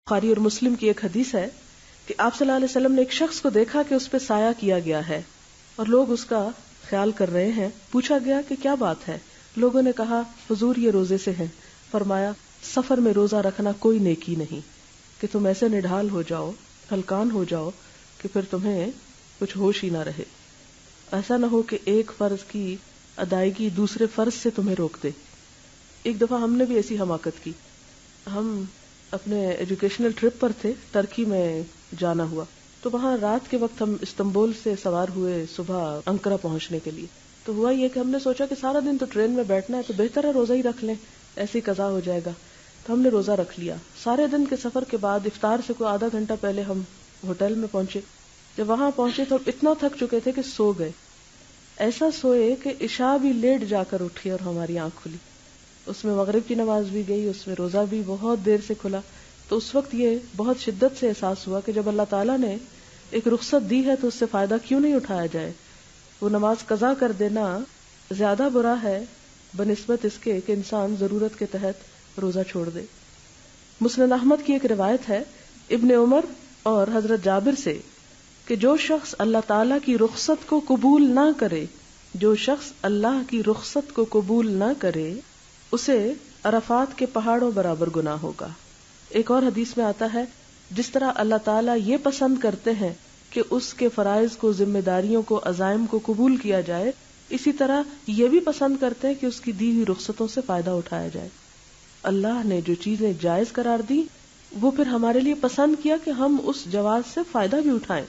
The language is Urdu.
بخاری اور مسلم کی ایک حدیث ہے کہ آپ صلی اللہ علیہ وسلم نے ایک شخص کو دیکھا کہ اس پہ سایہ کیا گیا ہے اور لوگ اس کا خیال کر رہے ہیں. پوچھا گیا کہ کیا بات ہے؟ لوگوں نے کہا حضور یہ روزے سے ہیں. فرمایا سفر میں روزہ رکھنا کوئی نیکی نہیں کہ تم ایسے نڈھال ہو جاؤ، ہلکان ہو جاؤ کہ پھر تمہیں کچھ ہوش ہی نہ رہے. ایسا نہ ہو کہ ایک فرض کی ادائیگی دوسرے فرض سے تمہیں روک دے. ایک دفعہ ہم نے بھی ایسی حماقت کی. ہم اپنے ایجوکیشنل ٹرپ پر تھے، ترکی میں جانا ہوا، تو وہاں رات کے وقت ہم استنبول سے سوار ہوئے صبح انقرہ پہنچنے کے لیے. تو ہوا یہ کہ ہم نے سوچا کہ سارا دن تو ٹرین میں بیٹھنا ہے تو بہتر ہے روزہ ہی رکھ لیں، ایسے ہی قضا ہو جائے گا. تو ہم نے روزہ رکھ لیا. سارے دن کے سفر کے بعد افطار سے کوئی آدھا گھنٹہ پہلے ہم ہوٹل میں پہنچے. جب وہاں پہنچے تو اتنا تھک چکے تھے کہ سو گئے. ایسا سوئے کہ عشاء بھی لیٹ جا کر اٹھی اور ہماری آنکھ کھلی. اس میں مغرب کی نماز بھی گئی، اس میں روزہ بھی بہت دیر سے کھلا. تو اس وقت یہ بہت شدت سے احساس ہوا کہ جب اللہ تعالیٰ نے ایک رخصت دی ہے تو اس سے فائدہ کیوں نہیں اٹھایا جائے. وہ نماز قضا کر دینا زیادہ برا ہے بنسبت اس کے کہ انسان ضرورت کے تحت روزہ چھوڑ دے. مسند احمد کی ایک روایت ہے ابن عمر اور حضرت جابر سے کہ جو شخص اللہ تعالیٰ کی رخصت کو قبول نہ کرے، جو شخص اللہ کی رخصت کو قبول نہ کرے اسے عرفات کے پہاڑوں برابر گناہ ہوگا. ایک اور حدیث میں آتا ہے جس طرح اللہ تعالیٰ یہ پسند کرتے ہیں کہ اس کے فرائض کو، ذمہ داریوں کو، عزائم کو قبول کیا جائے، اسی طرح یہ بھی پسند کرتے ہیں کہ اس کی دی ہوئی رخصتوں سے فائدہ اٹھایا جائے. اللہ نے جو چیزیں جائز قرار دی وہ پھر ہمارے لیے پسند کیا کہ ہم اس جواز سے فائدہ بھی اٹھائیں.